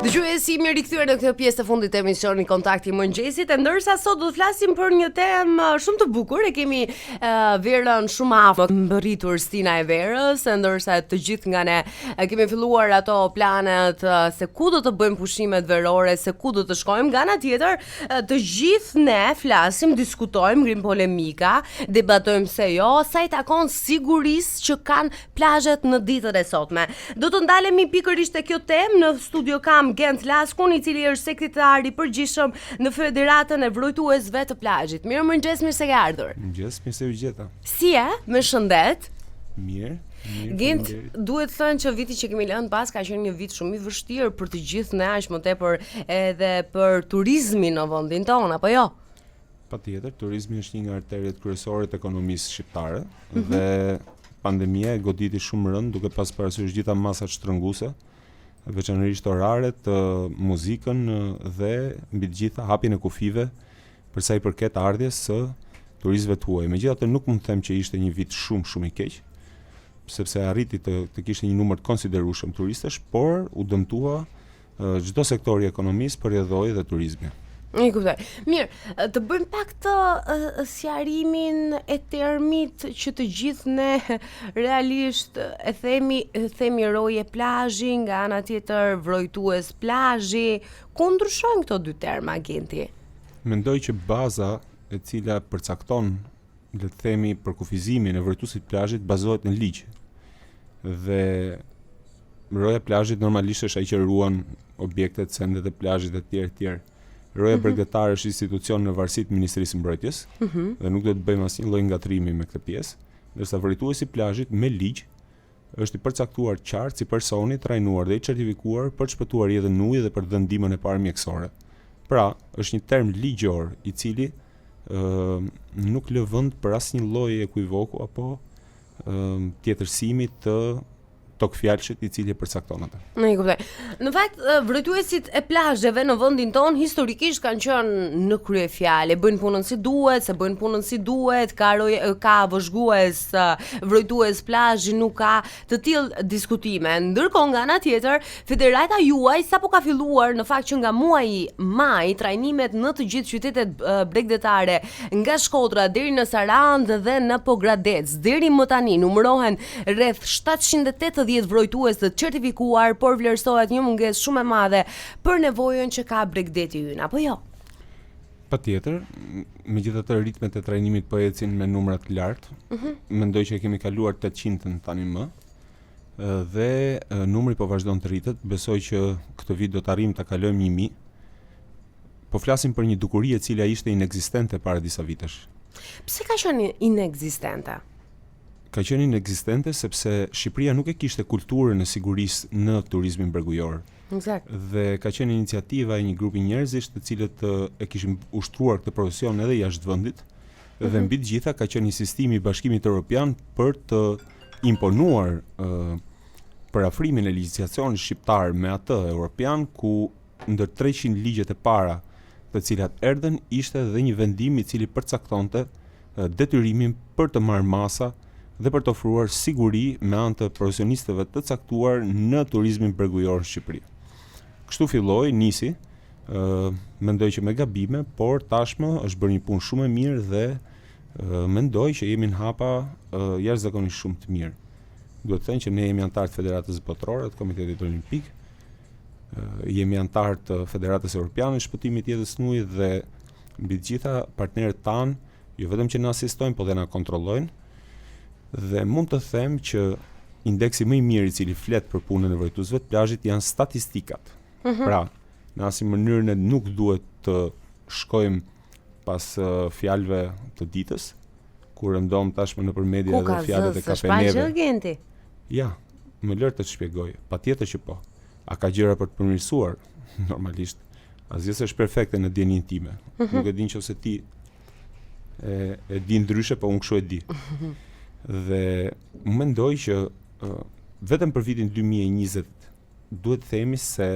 Dëgjuesi, mi rikthyer në këtë pjesë të fundit të emisionit Kontakti i Mëngjesit, e ndërsa sot do të flasim për një temë shumë të bukur. E kemi verën shumë afër mbërritur Stina e verës, e ndërsa të gjithë nga ne kemi filluar ato planet se ku do të bëjmë pushimet verore, se ku do të shkojmë. Nga ana tjetër, të gjithë ne flasim, diskutojmë, ngrim polemika, debatojmë se jo, sa i takon sigurisë që kanë plazhet në ditët e sotme. Do të ndalemi pikërisht te kjo temë. Në studio kam Gent Laskun, i cili është sekretari i përgjithshëm në Federatën e Vrojtuesve të Plazhit. Mirëmëngjes, mirë se ke ardhur. Mirëmëngjes, mirë se u gjeta. Si je? Me shëndet? Mirë. Gent, duhet thënë që viti që kemi lënë pas ka qenë një vit shumë i vështirë për të gjithë ne, aq më tepër edhe për turizmin në vendin tonë, apo jo? Patjetër, turizmi është një nga arteriet kryesore të ekonomisë shqiptare dhe pandemia e goditi shumë rënd, duke pas parasysh gjitha masat shtrënguese, veçanërisht oraret, muzikën dhe mbi të gjitha hapjen e kufive për sa i përket ardhjes së turistëve tuaj. Megjithatë nuk mund të them që ishte një vit shumë i keq, sepse arriti të kishte një numër të konsiderueshëm turistesh, por u dëmtua çdo sektor i ekonomisë përjedhoi dhe turizmi. I kuptoj. Mirë, të bëjmë pak të sqarimin e termit që të gjithë ne realisht e themi roje plazhi, nga ana tjetër vrojtues plazhi. Ku ndryshojnë këto dy terma, Genti? Mendoj që baza e cila përcakton, le të themi, përkufizimin e vrojtuesit plazhit bazohet në ligj. Dhe roja plazhit normalisht është ai që ruan objektet, sendet e plazhit e tjerë. Roja bregdetare është institucion në varësi të Ministrisë së Mbrojtjes dhe nuk do të bëjmë asnjë lloj ngatrimi me këtë pjesë, ndërsa vrojtuesi i plazhit me ligj është i përcaktuar qartë si personi i trajnuar dhe i certifikuar për të shpëtuar jetën në ujë dhe për të dhënë ndihmën e parë mjekësore. Pra, është një term ligjor i cili nuk lë vend për asnjë lloj ekuivoku apo tjetërsimi të tokfjalshit i cili e përcakton atë. Në kuptoj. Në fakt, vrojtuesit e plazheve në vendin ton historikisht kanë qenë në kryefjalë, bëjnë punën si duhet, ka vëzhgues, vrojtues plazhi, nuk ka të tillë diskutime. Ndërkohë nga ana tjetër, federata juaj sapo ka filluar në fakt që nga muaji maj trajnimet në të gjithë qytetet bregdetare, nga Shkodra deri në Sarandë dhe në Pogradec. Deri më tani numërohen rreth 780 vrojtues të certifikuar, por vlerësohet një mungesë shumë e madhe për nevojën që ka bregdeti ynë, apo jo? Patjetër, megjithatë ritmet e trajnimit po ecin me numra të lartë. Mendoj që kemi kaluar 800 tani më. Dhe numri po vazhdon të rritet. Besoj që këtë vit do të arrijmë ta kalojmë 1000. Po flasim për një dukuri e cila ishte inekzistente para disa vitesh. Pse ka qenë inekzistente? Ka qenë inekzistente sepse Shqipëria nuk e kishte kulturën e sigurisë në turizmin bregujor. Eksakt. Dhe ka qenë iniciativa e një grupi njerëzish të cilët e kishin ushtruar këtë profesion edhe jashtë vendit. Dhe mbi të gjitha ka qenë insistimi i Bashkimit Evropian për të imponuar përafrimin e legjislacionit shqiptar me atë evropian, ku ndër 300 ligjet e para të cilat erdhen ishte edhe një vendim i cili përcaktonte detyrimin për të marrë masa dhe për të ofruar siguri me anë të profesionistëve të caktuar në turizmin bregujor në Shqipëri. Kështu filloi, nisi, mendoj që me gabime, por tashmë është bërë një punë shumë e mirë dhe mendoj që jemi në hapa jashtëzakonisht shumë të mirë. Duhet të thënë që ne jemi antar të Federatës Botërore të Komitetit Olimpik, jemi antar të Federatës Evropiane të Shpëtimit të Jetës në Ujë dhe mbi të gjitha partnerët tanë jo vetëm që na asistojnë, por dhe na kontrollojnë. Dhe mund të them që indeksi më i mirë i cili flet për punën e vrojtuesve të plazhit janë statistikat. Pra, në asnjë mënyrë ne nuk duhet të shkojmë pas fjalëve të ditës, kur rëndom tashmë nëpër media dhe fjalët e kapeneve. Ja, më lër të të shpjegoj. Patjetër që po. A ka gjëra për të përmirësuar? Normalisht, asgjë s'është perfekte në dijenin time. Nuk e di nëse ti e di ndryshe, po unë kështu e di. Dhe mendoj që vetëm për vitin 2020 duhet të themi se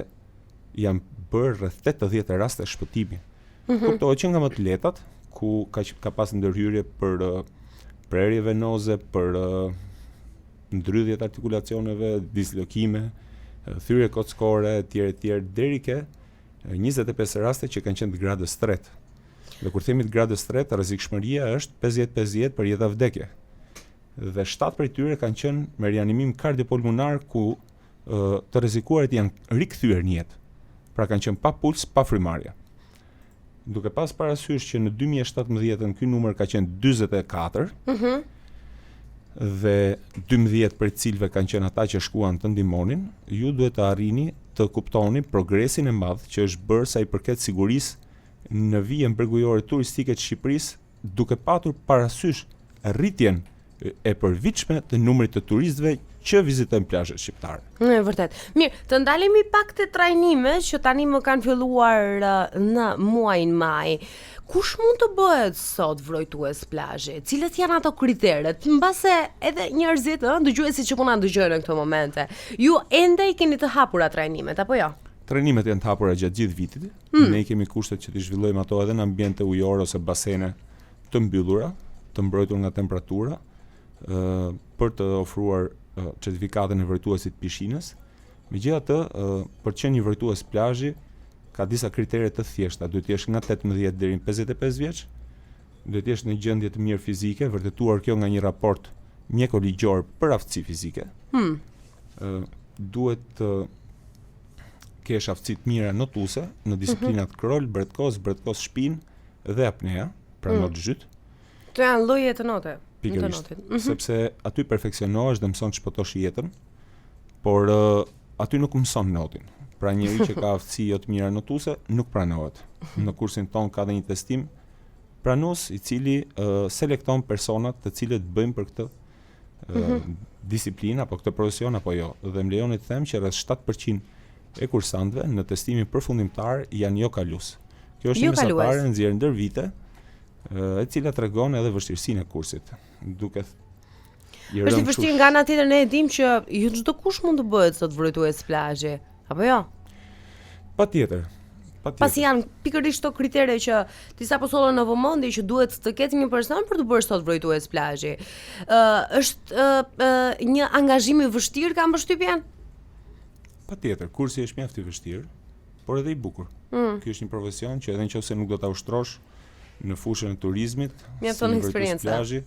janë bërë rreth 80 raste shpëtimi. Kuptohet që nga më të letat, ku ka pas ndërhyrje për prerje venoze, për ndrydhje të artikulacioneve, dislokime, thyrje kockore, etj, deri ke 25 raste që kanë qenë të gradës 3. Dhe kur themi të gradës 3, rrezikshmëria është 50-50 për jetë vdekje. Dhe 7 prej tyre kanë qenë me rianimim kardiopulmonar ku të rrezikuarit janë rikthyer në jetë. Pra kanë qenë pa puls, pa frymarrje. Duke pas parasysh që në 2017 ky numër ka qenë 44, dhe 12 prej cilëve kanë qenë ata që shkuan të ndihmonin, ju duhet të arrini të kuptoni progresin e madh që është bërë sa i përket sigurisë në vijën brregujore turistike të Shqipërisë, duke patur parasysh rritjen e përvitshme të numrit të turistëve që vizitojnë plazhet shqiptare. Vërtet. Mirë, të ndalemi pak te trajnimet që tani më kanë filluar në muajin maj. Kush mund të bëhet sot vrojtues plazhi? Cilët janë ato kriteret? Mbase edhe njerëzit, dëgjuesit që po na dëgjojnë në këto momente, ju ende i keni të hapura trajnimet apo jo? Trajnimet janë të hapura gjatë gjithë vitit. Ne kemi kushtet që t'i zhvillojmë ato edhe në ambiente ujore ose basene të mbyllura, të mbrojtur nga temperatura, për të ofruar certifikatën e vrojtuesit pishinës. Megjithatë, për të qenë një vrojtues plazhi ka disa kritere të thjeshta. Duhet të jesh nga 18 deri në 55 vjeç, duhet të jesh në gjendje të mirë fizike, vërtetuar kjo nga një raport mjeko-ligjor për aftësi fizike. Duhet të kesh aftësi të mira notuese në disiplinat krol, bretkos, shpinë dhe apnea, pra notë zhyt. Këto janë lloje të note. Pikërisht, sepse aty perfeksionohesh dhe mëson të shpëtosh jetën, por aty nuk mëson notin. Pra njëri që ka aftësi jo të mira notuese nuk pranohet. Në kursin ton ka dhe një testim pranues i cili selekton personat të cilët bëjnë për këtë disiplinë apo këtë profesion apo jo. Dhe më lejoni të them që rreth 7% e kursantëve në testimin përfundimtar janë jo kalues. Kjo është një mesatare nxjerrë ndër vite, e cila tregon edhe vështirësinë e kursit. Duke është vështirë nga ana tjetër, ne e dim që jo çdo kush mund të bëhet sot vrojtues plazhi, apo jo? Patjetër. Pasi janë pikërisht këto kritere që disa po sollen në vëmendje që duhet të ketë një person për të bërë sot vrojtues plazhi. Është një angazhim i vështirë, kam përshtypjen? Patjetër, kursi është mjaft i vështirë, por edhe i bukur. Ky është një profesion që edhe nëse nuk do ta ushtrosh në fushën e turizmit, mjafton eksperiencë plazhi,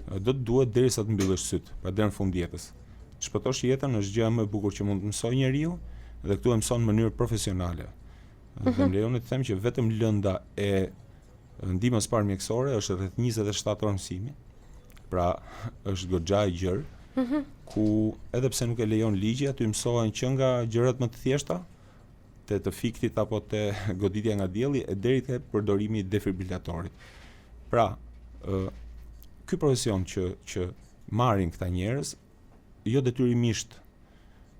do të duhet derisa të mbyllësh syt, pra deri në fund jetës. Të shpëtosh jetën është gjëja më e bukur që mund të mësoj njeriu dhe këtu e mëson në mënyrë profesionale. Dhe më lejoni të them që vetëm lënda e ndihmës parë mjekësore është rreth 27 orë mësimi. Pra është goxha e gjerë, ku edhe pse nuk e lejon ligji, aty mësohen që nga gjërat më të thjeshta, të fiktit apo të goditja nga dielli e deri te përdorimi i defibrilatorit. Pra, ky profesion që marrin këta njerëz jo detyrimisht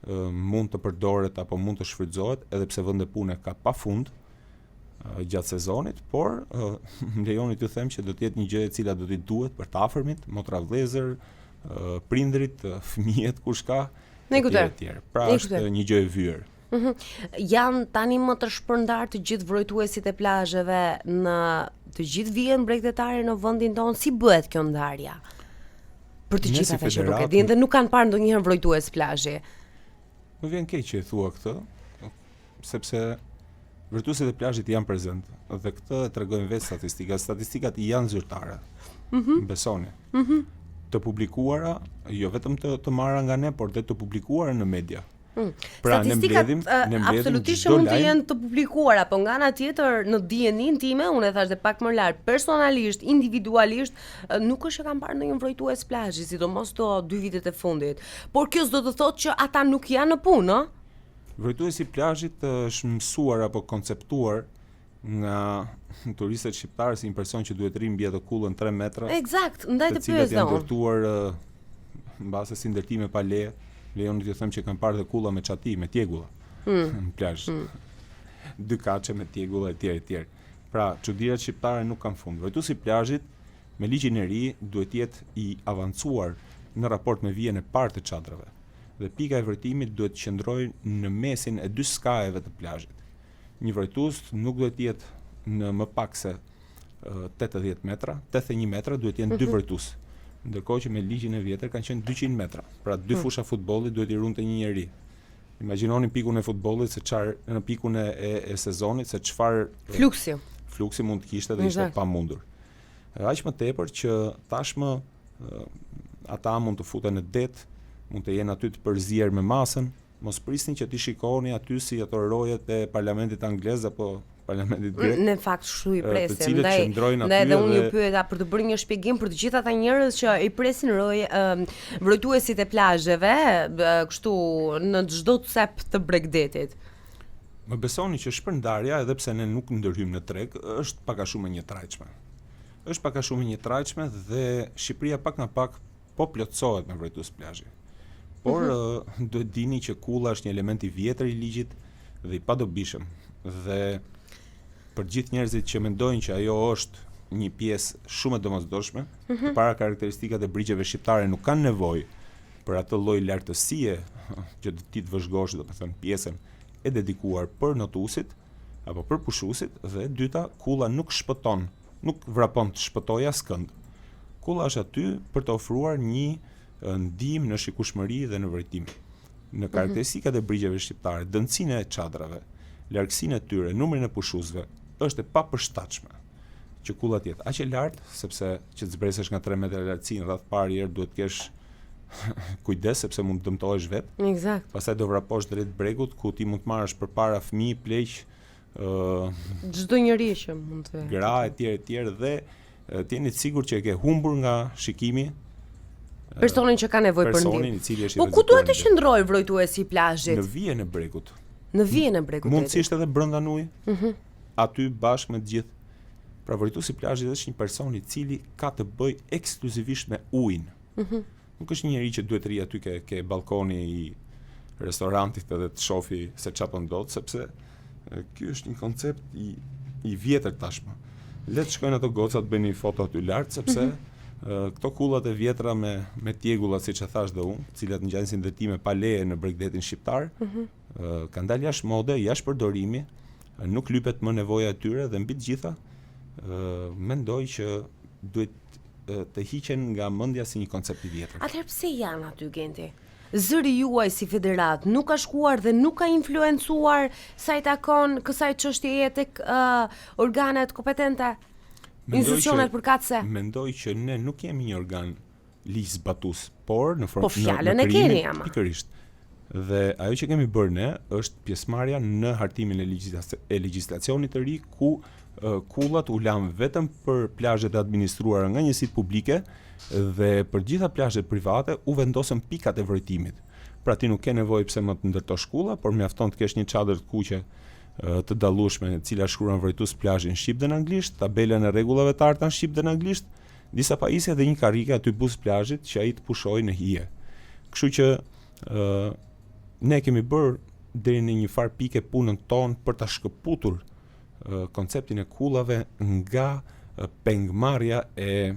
mund të përdoret apo mund të shfrytëzohet, edhe pse vendi pune ka pafund gjatë sezonit, por më lejoni t'ju them që do të jetë një gjë e cila do t'i duhet për të afërmit, motra vëllezër, prindrit, fëmijët, kush ka, etj. Pra është një gjë e vyer. Janë tani më të shpërndar të gjithë vrojtuesit e plazheve në të gjithë vijën bregdetare në vendin tonë, si bëhet kjo ndarja? Për të gjithë ata që nuk e dinë dhe nuk kanë parë ndonjëherë vrojtues plazhi. Më vjen keq që e thua këtë, sepse vrojtuesit e plazhit janë prezent dhe këtë tregojnë vetë statistikat. Statistikat janë zyrtare. Besoni. Të publikuara, jo vetëm të marra nga ne, por dhe të publikuara në media. Pra, statistikat absolutisht mund të jenë të publikuara, po nga ana tjetër në dijenin time, unë e thash dhe pak më lart, personalisht, individualisht, nuk është që kam parë ndonjë vrojtues plazhi, sidomos to 2 vitet e fundit. Por kjo s'do të thotë që ata nuk janë në punë, ëh? Vrojtuesi i plazhit është mësuar apo konceptuar nga turistët shqiptarë si një person që duhet rri mbi atë kullën 3 metra. Eksakt, ndaj të pyes domun. Të cilat janë ndërtuar mbase si ndërtime pa leje. Lejoni t'ju them që kanë parë dhe kulla me çati, me tjegulla në plazh. 2 kaçe me tjegulla etj. Pra, çudirat shqiptare nuk kanë fund. Vrojtuesi i plazhit me ligjin e ri duhet të jetë i avancuar në raport me vijën e parë të çadrave. Dhe pika e vrojtimit duhet të qëndrojë në mesin e 2 skajeve të plazhit. Një vrojtues nuk duhet të jetë në më pak se 80 metra, 81 metra duhet të jenë 2 vrojtues. Ndërkohë që me ligjin e vjetër kanë qenë 200 metra. Pra 2 fusha futbolli duhet i runte një njeri. Imagjinoni pikun e futbollit se çfarë në pikun e sezonit se çfarë fluksi mund të kishte dhe ishte pamundur. Aq më tepër që tashmë ata mund të futen në det, mund të jenë aty të përzier me masën, mos prisni që ti shikoni aty si ato rojet e parlamentit anglez apo parlamentit grek. Në fakt kështu i presim. Të cilët qëndrojnë aty edhe unë ju pyeta për të bërë një shpjegim për të gjithë ata njerëz që i presin mbrojtuesit e plazheve, kështu në çdo cep të Bregdetit. Më besoni që shpërndarja, edhe pse ne nuk ndërhyjmë në treg, është pak a shumë e njëtrajtshme. Është pak a shumë e njëtrajtshme dhe Shqipëria pak nga pak po plotësohet me mbrojtues plazhi. Por duhet dini që kulla është një element i vjetër i ligjit dhe i padobishëm. Dhe për gjithë njerëzit që mendojnë që ajo është një pjesë shumë e domosdoshme, para karakteristikat e brigjeve shqiptare nuk kanë nevojë për atë lloj lartësie që ti të vëzhgosh, domethënë pjesën e dedikuar për notuesit apo për pushuesit, dhe dyta, kulla nuk shpëton, nuk vrapon të shpëtojë askënd. Kulla është aty për të ofruar një ndihmë në shikueshmëri dhe në vërtetim. Në karakteristikat e brigjeve shqiptare, dëndësinë e çadrave, largësinë e tyre, numrin e pushuesve, është e papërshtatshme që kulla të jetë aq e lartë, sepse që të zbresesh nga 3 metra lartësi në radh parë herë duhet të kesh kujdes sepse mund të dëmtohesh vetë. Eksakt. Pastaj do vraposh drejt bregut ku ti mund të marrësh përpara fëmijë, pleq, çdo njeri që mund të gra etj dhe të jeni të sigurt që e ke humbur nga shikimi personin që ka nevojë për ndihmë. Personin i cili është i Po ku duhet të qëndrojë mbrojtuesi i plazhit? Në vijën e bregut. Në vijën e bregut. Mundësisht edhe brenda në ujë. Aty bashkë me të gjithë. Pra mbrojtuesi i plazhit është një person i cili ka të bëjë ekskluzivisht me ujin. Nuk është një njerëz që duhet të ri aty ke balkoni i restorantit edhe të shofi se çfarë po ndodh, sepse ky është një koncept i vjetër tashmë. Le të shkojnë ato gocat bëjnë një foto aty lart, sepse këto kullat e vjetra me tjegullat, siç e thash dhe unë, të cilat ngjajnë si ndërtime pa leje në Bregdetin shqiptar, kanë dalë jashtë mode, jashtë përdorimi, nuk lypet më nevoja e tyre dhe mbi të gjitha mendoj që duhet të hiqen nga mendja si një koncept i vjetër. Atëherë pse janë aty Genti? Zëri juaj si federat nuk ka shkuar dhe nuk ka influencuar sa i takon kësaj çështjeje tek organet kompetente, institucionet përkatëse? Mendoj që ne nuk jemi një organ ligjzbatues, por në formë fjalën e keni ama. Pikërisht. Dhe ajo që kemi bërë ne është pjesëmarrja në hartimin e legjislacionit të ri ku kullat u lanë vetëm për plazhet e administruara nga njësitë publike dhe për gjitha plazhet private u vendosën pikat e vrojtimit. Pra ti nuk ke nevojë pse më të ndërtosh kulla, por mjafton të kesh një çadër të kuqe të dallueshme, e cila shkruan vrojtues plazhin shqip dhe në anglisht, tabelën e rregullave të arta në shqip dhe në anglisht, disa pajisje dhe një karrike aty buz plazhit që ai të pushojë në hije. Kështu që ne kemi bërë deri në një farë pike punën tonë për ta shkëputur konceptin e kullave nga pengmarrja e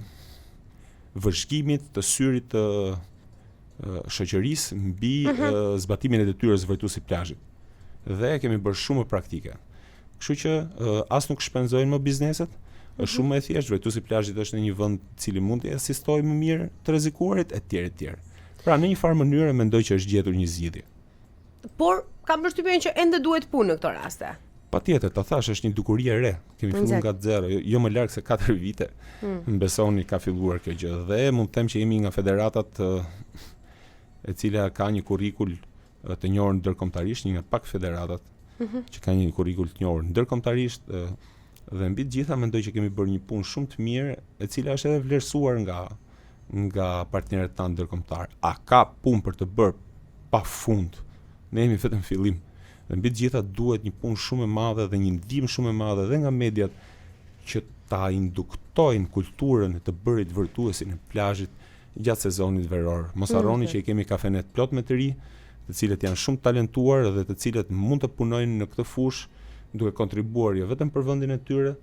vëzhgimit të syrit të shoqërisë mbi zbatimin e detyrës vrojtuesit plazhit. Dhe kemi bërë shumë praktike. Kështu që as nuk shpenzojnë më bizneset, është shumë më e thjeshtë, vrojtuesi i plazhit është në një vend i cili mund të asistojë më mirë të rrezikuarit etj. Pra në një farë mënyrë mendoj që është gjetur një zgjidhje. Por kam përshtypjen që ende duhet punë në këto raste. Patjetër, ta thash, është një dukuri e re. Kemi filluar nga zero, jo më larg se 4 vite. Mbesoni ka filluar kjo gjë dhe mund të them që jemi nga federatat e cila ka një kurrikul të njohur ndërkombëtarisht, një nga pak federatat që ka një kurrikul të njohur ndërkombëtarisht dhe mbi të gjitha mendoj që kemi bërë një punë shumë të mirë, e cila është edhe vlerësuar nga partnerët tanë ndërkombëtar. A ka punë për të bërë pafund? Ne jemi vetëm fillim. Dhe mbi të gjitha duhet një punë shumë e madhe dhe një ndihmë shumë e madhe dhe nga mediat që ta induktojnë kulturën e të bërit vrojtuesi në plazhit gjatë sezonit veror. Mos harroni që i kemi kafenet plot me të ri, të cilët janë shumë talentuar dhe të cilët mund të punojnë në këtë fushë duke kontribuar jo vetëm për vendin e tyre,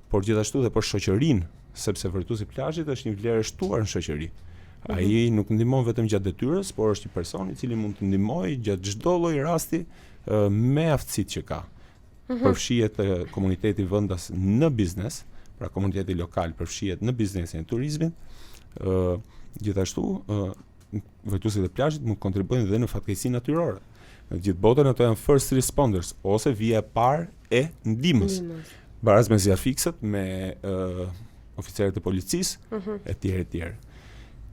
por gjithashtu edhe për shoqërinë, sepse vrojtuesi i plazhit është një vlerë e shtuar në shoqëri. Ai nuk ndihmon vetëm gjatë detyrës, por është një person i cili mund të ndihmojë gjatë çdo lloji rasti me aftësitë që ka. Përfshihet komuniteti vendas në biznes, pra komuniteti lokal përfshihet në biznesin e turizmit. Gjithashtu vrojtuesit e plazhit mund të kontribuojnë edhe në fatkeqësinë natyrore. Në gjithë botën ato janë first responders ose vija e parë e ndihmës. Baraz me zjarfikset, me oficerët e policisë, etj etj.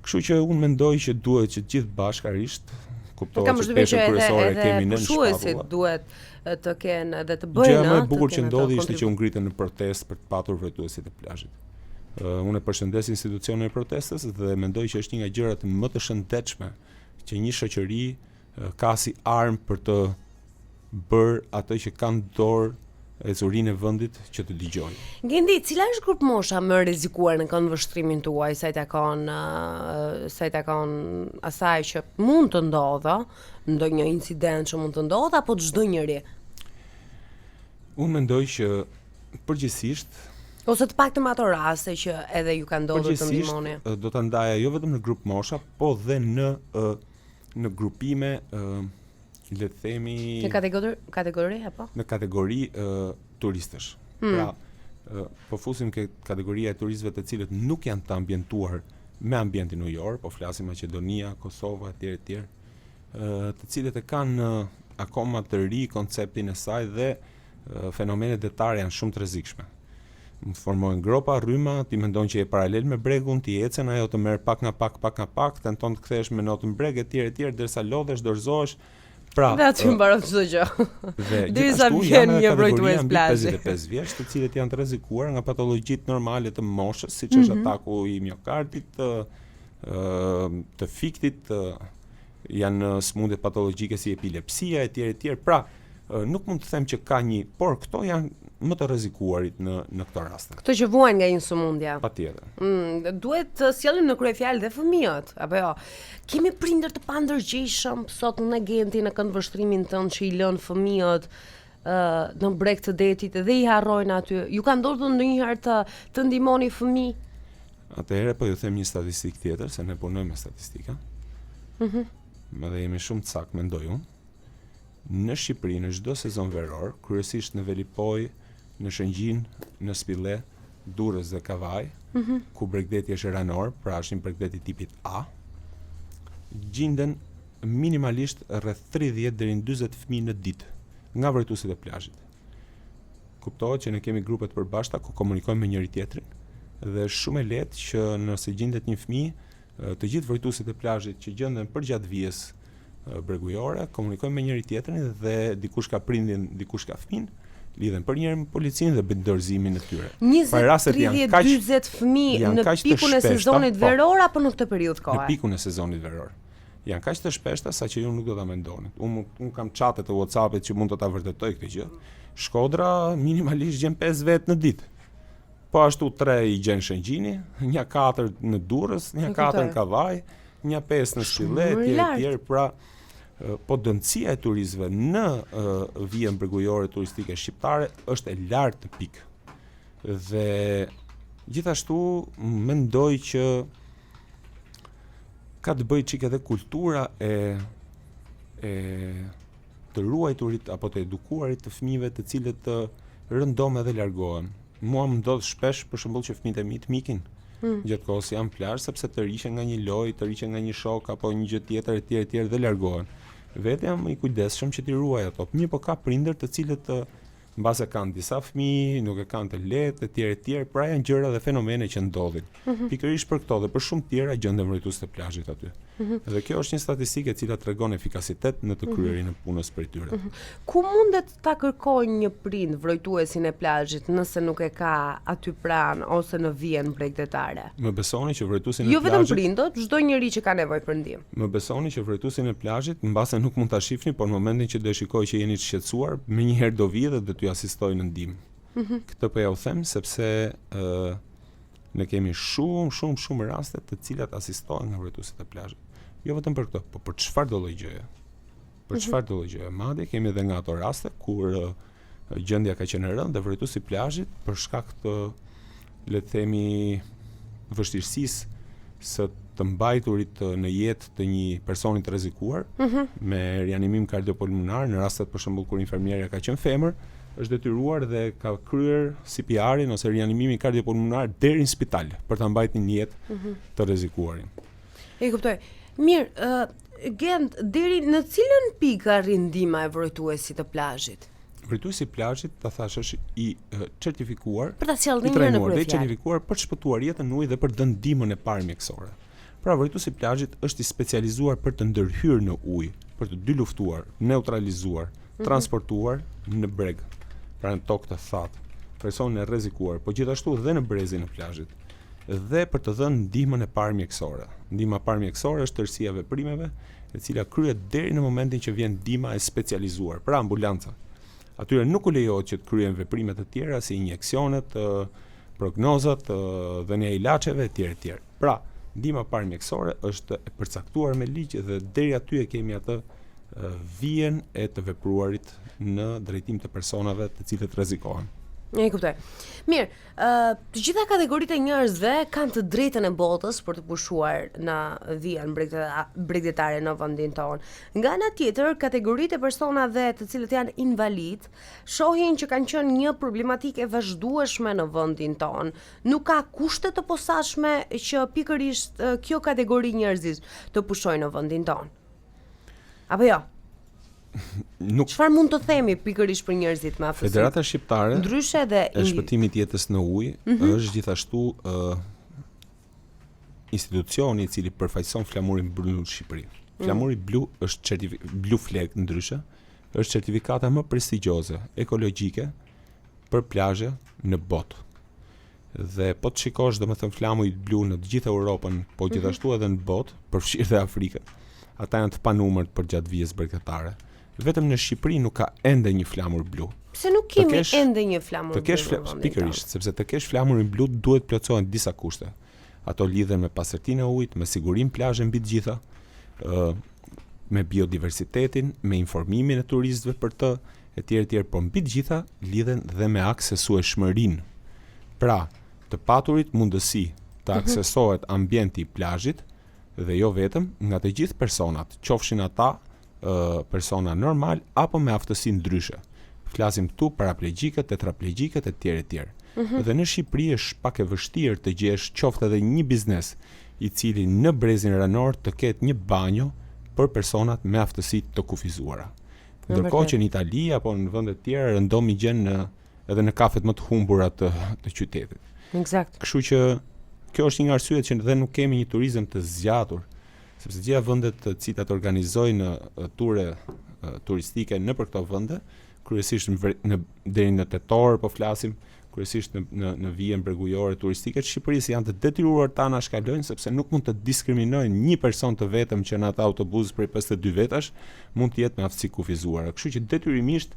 Kështu që unë mendoj që duhet që gjithë bashkarisht kuptohet që peshën kryesore kemi në shpatulla. Duhet të kenë edhe të bëjnë. Gjëja më e bukur që ndodhi ishte që u ngritën në protestë për të patur vrejtuesit e plazhit. Unë e përshëndes institucionin e protestës dhe mendoj që është një nga gjërat më të shëndetshme që një shoqëri ka si armë për të bërë atë që kanë dorë e zurinë e vendit që të dëgjojë. Gendi, cila është grup mosha më rrezikuar në këndvështrimin tuaj sa i takon asaj që mund të ndodhë, ndonjë incident që mund të ndodhë apo çdo njëri? Unë mendoj që përgjithsisht ose të paktën ato raste që edhe ju ka ndodhur të ndihmoni. Do ta ndaja jo vetëm në grup mosha, po dhe në grupime le të themi në kategori apo? Në kategori turistësh. Pra, po fusim ke kategoria e turistëve të cilët nuk janë të ambientuar me ambientin ujor, po flasim Maqedonia, Kosova etj etj, të cilët e kanë akoma të ri konceptin e saj dhe fenomenet detare janë shumë të rrezikshme. Formojnë gropa, rryma, ti mendon që je paralel me bregun, ti ecën, ajo të merr pak nga pak, tenton të kthesh me notën breg etj etj, derisa lodhesh, dorëzohesh. Pra, dhe aty mbaron çdo gjë. Derisa vjen një vrojtues plazhi. 55 vjeç, të cilët janë të rrezikuar nga patologjitë normale të moshës, siç është ataku i miokardit, të fiktit, janë smundje patologjike si epilepsia etj etj. Pra, nuk mund të them që ka një, por këto janë më të rrezikuarit në këto raste. Këto që vuajnë nga një sëmundje. Patjetër. Duhet të sjellim në kryefjalë dhe fëmijët, apo jo? Kemi prindër të pandërgjeshëm sot në agenti në këndvështrimin tënd që i lën fëmijët në breg të detit dhe i harrojnë aty. Ju ka ndodhur ndonjëherë të ndihmoni fëmijë? Atëherë po ju them një statistikë tjetër, se ne punojmë me statistika. Dhe jemi shumë të saktë, mendoj unë. Në Shqipëri në çdo sezon veror, kryesisht në Velipoj, në Shëngjin, në Spille, Durrës dhe Kavaj, ku bregdeti është ranor, pra është një bregdeti tipit A, gjinden minimalisht rreth 30 deri në 40 fëmijë në ditë nga vrejtuesit e plazhit. Kuptohet që ne kemi grupe të përbashkëta ku komunikojmë me njëri tjetrin dhe është shumë e lehtë që nëse gjendet një fëmijë, të gjithë vrejtuesit e plazhit që gjenden përgjatë vijës bregujore, komunikojmë me njëri tjetrin dhe dikush ka prindin, dikush ka fëmin, lidhen për njërin me policinë dhe bëjnë dorëzimin e tyre. 20-30-40 fëmijë në pikun e sezonit veror apo në këtë periudhë kohe? Në pikun e sezonit veror. Janë kaq të shpeshta sa që ju nuk do ta mendoni. Unë kam çate të WhatsApp-it që mund të ta vërtetoj këtë gjë. Shkodra minimalisht gjen 5 vet në ditë. Po ashtu 3 i gjen Shëngjini, një 4 në Durrës, një 4 në Kavaj, një 5 në Shqille etj. Pra, po dëndësia e turistëve në vijën bregujore turistike shqiptare është e lartë të pikë. Dhe gjithashtu mendoj që ka të bëjë çik edhe kultura e të ruajturit apo të edukuarit të fëmijëve të cilët rëndohen dhe largohen. Mua më ndodh shpesh për shembull që fëmijët e mi të mikin gjatë kohës janë plazh sepse të rishen nga një lojë, të rishen nga një shok apo një gjë tjetër etj dhe largohen. Vetë jam i kujdesshëm që t'i ruaj ato. Mirë, po ka prindër të cilët mbase kanë disa fëmijë, nuk e kanë të lehtë etj, pra janë gjëra dhe fenomene që ndodhin. Pikërisht për këto dhe për shumë tjera gjenden vrojtues të plazhit aty. Dhe kjo është një statistikë e cila tregon efikasitet në të kryerinë e punës për tyre. Ku mundet ta kërkojë një prind vrojtuesin e plazhit nëse nuk e ka aty pranë ose në vijën bregdetare? Më besoni që vrojtuesin e plazhit, jo vetëm prindët, çdo njeri që ka nevojë për ndihmë. Më besoni që vrojtuesin e plazhit, mbase nuk mund ta shihni, por në momentin që do e shikoj që jeni të shqetësuar, menjëherë do vijë dhe do t'ju asistoj në ndihmë. Këtë po ja u them sepse ne kemi shumë raste të cilat asistohen nga vrojtuesit e plazhit. Jo vetëm për këtë, po për çfarë do lloj gjëje. Për çfarë do lloj gjëje. Madje kemi edhe nga ato raste kur gjendja ka qenë e rëndë dhe vrojtuesi i plazhit për shkak të le të themi vështirësisë së të mbajturit në jetë të një personi të rrezikuar me rianimim kardiopulmonar në rastet për shembull kur infermierja ka qenë femër, është detyruar dhe ka kryer CPR-in ose rianimimin kardiopulmonar deri në spital për ta mbajtur në jetë të rrezikuarin. E kuptoj. Mirë, Gent, deri në cilën pikë arrin ndihma e vrojtuesit të plazhit? Vrojtuesi i plazhit, ta thash, është i certifikuar, Për ta sjellë i një herë në trajnuar dhe i kryefjalë. certifikuar për të shpëtuar jetën në ujë dhe për të dhënë ndihmën e parë mjekësore. Pra vrojtuesi i plazhit është i specializuar për të ndërhyrë në ujë, për të dy luftuar, neutralizuar, transportuar në breg, pra në tokë të thatë, personin e rrezikuar, po gjithashtu dhe në brezin e plazhit, dhe për të dhënë ndihmën e parë mjekësore. Ndihma e parë mjekësore është tërësia e veprimeve, e cila kryhet deri në momentin që vjen ndihma e specializuar, pra ambulanca. Atyre nuk u lejohet që të kryen veprimet të tjera si injeksionet, prognozat, dhënia e ilaçeve etj. Pra, ndihma parë mjekësore është e përcaktuar me ligj dhe deri aty e kemi atë vijën e të vepruarit në drejtim të personave të cilët rrezikohen. E kuptoj. Mirë, të gjitha kategoritë e njerëzve kanë të drejtën e botës për të pushuar në vijën bregdetare në vendin tonë. Nga ana tjetër, kategoritë e personave të cilët janë invalid shohin që kanë qenë një problematikë e vazhdueshme në vendin tonë. Nuk ka kushte të posaçme që pikërisht kjo kategori njerëzish të pushojnë në vendin tonë. Apo jo? Nuk Çfarë mund të themi pikërisht për njerëzit me aftësi? Federata Shqiptare Ndryshe dhe e shpëtimit jetës në ujë është gjithashtu institucioni i cili përfaqëson flamurin blu në Shqipëri. Flamuri blu është blu flag ndryshe, është certifikata më prestigjioze ekologjike për plazhe në botë. Dhe po të shikosh domethënë flamuri blu në të gjithë Europën, po gjithashtu edhe në botë, përfshirë dhe Afrikën. Ata janë të panumërt për gjatë vijës bregdetare. Vetëm në Shqipëri nuk ka ende një flamur blu. Pse nuk kemi ende një flamur blu? Të kesh pikërisht, sepse të kesh flamurin blu duhet plotësohen disa kushte. Ato lidhen me pastërtinë e ujit, me sigurinë plazhe mbi të gjitha, me biodiversitetin, me informimin e turistëve për të, etj, por mbi të gjitha lidhen dhe me aksesueshmërinë. Pra, të paturit mundësi të aksesohet ambienti i plazhit dhe jo vetëm nga të gjithë personat, qofshin ata persona normal apo me aftësi ndryshe. Flasim këtu paraplegjikët, tetraplegjikët etj. Dhe në Shqipëri është pak e vështirë të gjesh qoftë edhe një biznes i cili në brezin ranor të ketë një banjo për personat me aftësi të kufizuara. Ndërkohë që në Itali apo në vende të tjera rëndom i gjen edhe në kafet më të humbura të qytetit. Eksakt. Kështu që kjo është një nga arsyet që dhe nuk kemi një turizëm të zgjatur, sepse gjitha vendet të cilat organizojnë ture turistike nëpër këto vende, kryesisht deri në tetor po flasim, kryesisht në vijën bregujore turistike të Shqipërisë janë të detyruar ta anashkalojnë sepse nuk mund të diskriminojnë një person të vetëm që në atë autobus prej 52 vetash mund të jetë me aftësi kufizuara. Kështu që detyrimisht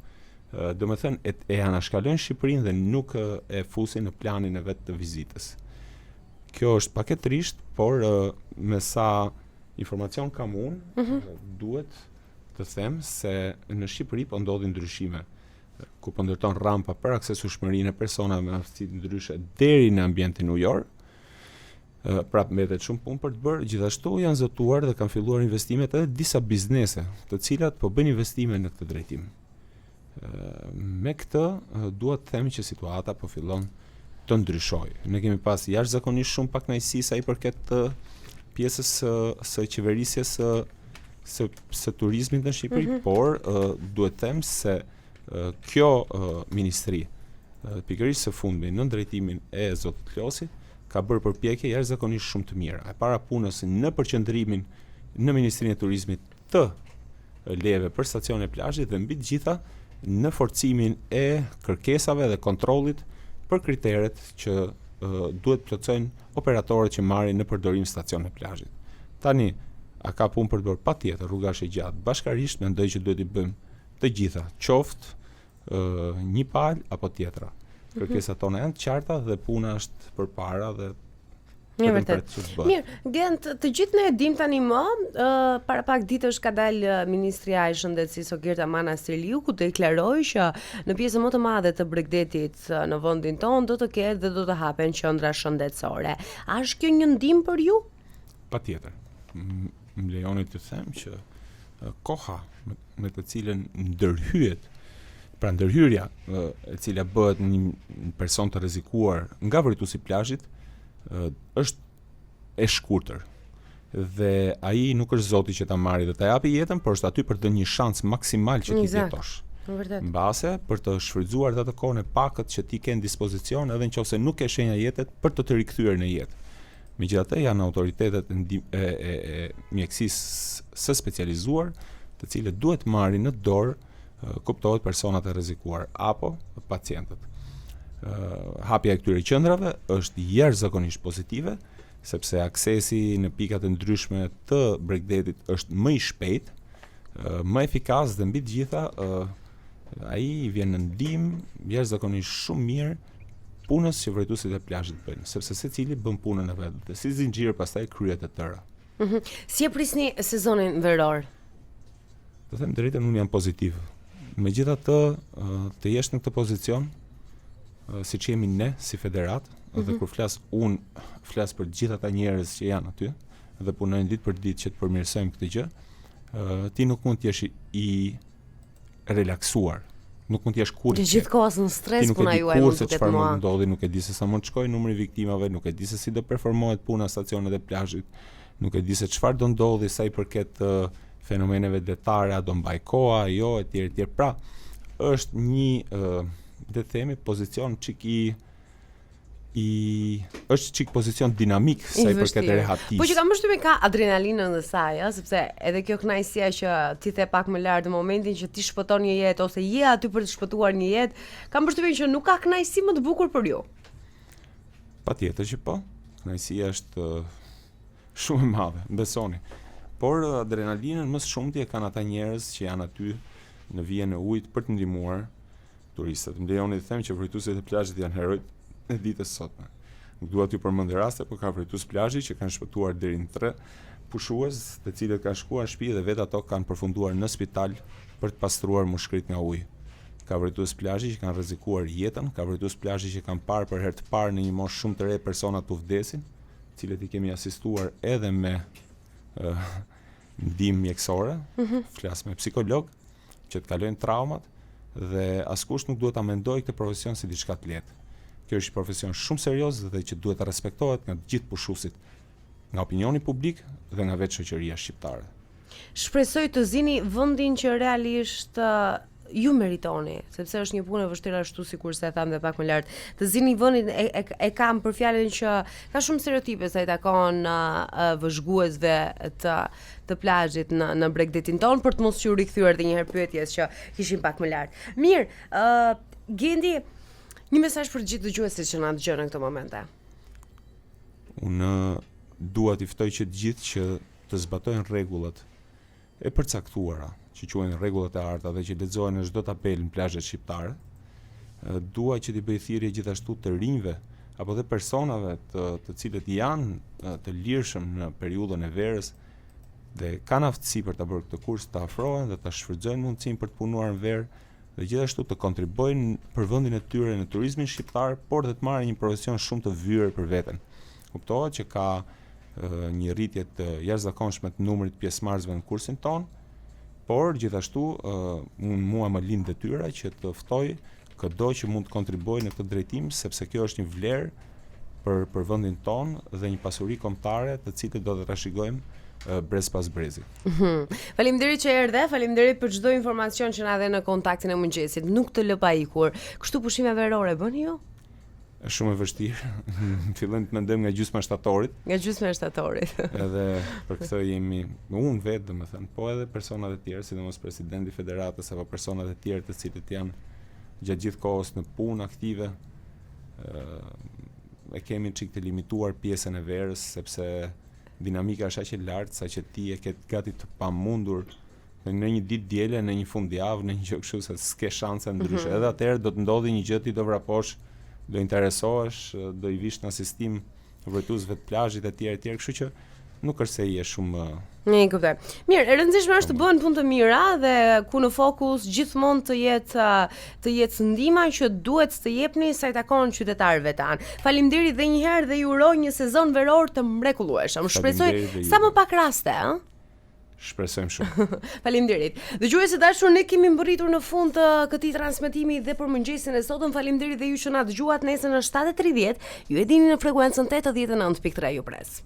domethënë e anashkalojnë Shqipërinë dhe nuk e fusin në planin e vet të vizitës. Kjo është pak e trisht, por me sa informacion kam unë, duhet të them se në Shqipëri po ndodhin ndryshime, ku po ndërton rampa për aksesueshmërinë e personave me aftësi ndryshe deri në ambientin ujor. Prapë mbetet shumë punë për të bërë, gjithashtu janë zotuar dhe kanë filluar investimet edhe disa biznese, të cilat po bëjnë investime në këtë drejtim. Me këtë duhet të themi që situata po fillon të ndryshojë. Ne kemi pas jashtëzakonisht shumë pak kënaqësi sa i përket pjesës së qeverisjes së turizmit në Shqipëri, por duhet të them se kjo ministri pikërisht së fundmi në drejtimin e zotit Klosit ka bërë përpjekje jashtëzakonisht shumë të mira. E para punës në përqendrimin në Ministrinë e Turizmit të lejeve për stacione plazhi dhe mbi të gjitha në forcimin e kërkesave dhe kontrollit për kriteret që duhet plotësojnë operatorët që marrin në përdorim stacione plazhit. Tani, a ka punë për të bërë? Patjetër, rruga është e gjatë. Bashkarisht mendoj që duhet i bëjmë të gjitha, qoftë një palë apo tjetra. Kërkesat tona janë të qarta dhe puna është përpara dhe vërtet. Mirë, Gent, të gjithë ne e dim tani më, para pak ditësh ka dalë Ministria e Shëndetësisë Ogjert Amana Serliu ku deklaroi që në pjesën më të madhe të Bregdetit në vendin tonë do të ketë dhe do të hapen qendra shëndetësore. A është kjo një ndihmë për ju? Patjetër. Më lejoni të them që koha me të cilën ndërhyet, pra ndërhyrja e cila bëhet një person të rrezikuar nga vrojtuesi i plazhit, është e shkurtër. Dhe ai nuk është zoti që ta marrë dhe ta japi jetën, por është aty për të dhënë një shans maksimal që ti të jetosh. Vërtet. Mbase për të shfrytzuar atë kohën e pakët që ti ke në dispozicion, edhe nëse nuk ke shenja jetet për të rikthyer në jetë. Megjithatë janë autoritetet e mjekësisë së specializuar, të cilët duhet marrin në dorë kuptohet personat e rrezikuar apo pacientët. Hapja e këtyre qendrave është jashtëzakonisht pozitive, sepse aksesi në pikat e ndryshme të Bregdetit është më i shpejtë, më efikas dhe mbi të gjitha ai vjen në ndihmë jashtëzakonisht shumë mirë punës që vërtetuesit e plazhit bëjnë, sepse secili bën punën e vet, dhe si zinxhir pastaj kryet e tëra. Si e prisni sezonin veror? Do them drejtën, unë jam pozitiv. Megjithatë, të jesh në këtë pozicion, siç jemi ne si federat, dhe kur unë flas për të gjithë ata njerëz që janë aty dhe punojnë ditë për ditë që të përmirësojmë këtë gjë, ti nuk mund të jesh i relaksuar. Nuk mund të jesh kurrë. Gjithkohës në stres puna juaj mund të ketë mua. Ndodhi, nuk e di se sa mund të shkojë numri i viktimave, nuk e di se si do performohet puna stacionet e plazhit, nuk e di se çfarë do ndodhi sa i përket fenomeneve detare, a do mbaj koha, jo, etj. Pra, është një le të themi pozicion është çik pozicion dinamik sa i përket rehatisë. Po që kam përshtypjen ka adrenalinën në saj, sepse edhe kjo kënaqësia që ti the pak më lart në momentin që ti shpëton një jetë ose je aty për të shpëtuar një jetë, kam përshtypjen që nuk ka kënaqësi më të bukur për ju. Patjetër që po. Kënaqësia është shumë e madhe, besoni. Por adrenalinën më së shumti e kanë ata njerëz që janë aty në vijën e ujit për të ndihmuar turistët. Më lejoni të them që vërtetuesit e plazhit janë herojt e ditës sotme. Nuk dua t'ju përmend raste, por ka vërtetues plazhi që kanë shpëtuar deri në 3 pushues, të cilët kanë shkuar në shtëpi dhe vetë ato kanë përfunduar në spital për të pastruar mushkrit nga uji. Ka vërtetues plazhi që kanë rrezikuar jetën, ka vërtetues plazhi që kanë parë për herë të parë në një moshë shumë të re persona të vdesin, të cilët i kemi asistuar edhe me ndihmë mjekësore, flas me psikolog që të kalojnë traumat, dhe askush nuk duhet ta mendojë këtë profesion si diçka të lehtë. Kjo është një profesion shumë serioz dhe që duhet të respektohet nga të gjithë pushuesit, nga opinioni publik dhe nga vetë shoqëria shqiptare. Shpresoj të zini vendin që realisht ju meritoni, sepse është një punë e vështirë ashtu sikur se e tham dhe pak më lart. Të zini vendin e kam për fjalën që ka shumë stereotipe sa i takon vëzhguesve të plazhit në Bregdetin ton, për të mos u rikthyer edhe një herë pyetjes që kishim pak më lart. Mirë, Gendi, një mesazh për gjithë dëgjuesit që na dëgjojnë në këto momente. Unë dua t'i ftoj që të gjithë që të zbatojnë rregullat e përcaktuara, që quhen rregullat e arta dhe që lexohen në çdo tabelë në plazhet shqiptare. Dua që t'i bëj thirrje gjithashtu të rinjve apo dhe personave të cilët janë të lirshëm në periudhën e verës dhe kanë aftësi për ta bërë këtë kurs, të afrohen dhe ta shfrytëzojnë mundësinë për të punuar në verë dhe gjithashtu të kontribuojnë për vendin e tyre në turizmin shqiptar, por dhe të marrin një profesion shumë të vyer për veten. Kuptohet që ka një rritje të jashtëzakonshme të numrit pjesëmarrësve në kursin ton, por gjithashtu mua më lind detyra që të ftoj çdo që mund të kontribuojë në këtë drejtim, sepse kjo është një vlerë për vendin ton dhe një pasuri kombëtare të cilën do të trashëgojmë brez pas brezi. Faleminderit që erdhe, faleminderit për çdo informacion që na dhe në kontaktin e mëngjesit. Nuk të lë pa ikur. Kështu pushime verore bëni ju? Është shumë e vështirë. Fillojmë të mendojmë nga gjysma e shtatorit. Nga gjysma e shtatorit. Edhe për këtë jemi unë vetë, domethënë, po edhe personat e tjerë, sidomos presidenti i federatës apo personat e tjerë të cilët janë gjatë gjithë kohës në punë aktive. E kemi çik të limituar pjesën e verës sepse dinamika është aq e lartë sa që ti e ke gati të pamundur në një ditë diele, në një fundjavë, në një gjë kështu se s'ke shanse ndryshe. Edhe atëherë do të ndodhi një gjë, ti do vraposh, do interesohesh, do i vish në asistim vërtetuesve të plazhit etj, kështu që nuk është se je shumë Një kuptoj. Mirë, e rëndësishme është të bëhen punë të mira dhe ku në fokus gjithmonë të jetë ndihma që duhet të jepni sa i takon qytetarëve tanë. Faleminderit edhe një herë dhe ju uroj një sezon veror të mrekullueshëm. Shpresoj sa më pak raste, ëh? Shpresojmë shumë. Faleminderit. Dëgjues të dashur, ne kemi mbërritur në fund të këtij transmetimi dhe për mëngjesin e sotëm. Faleminderit dhe ju që na dëgjuat. Nesër në 7:30, ju e dini në frekuencën 89.3 ju pres.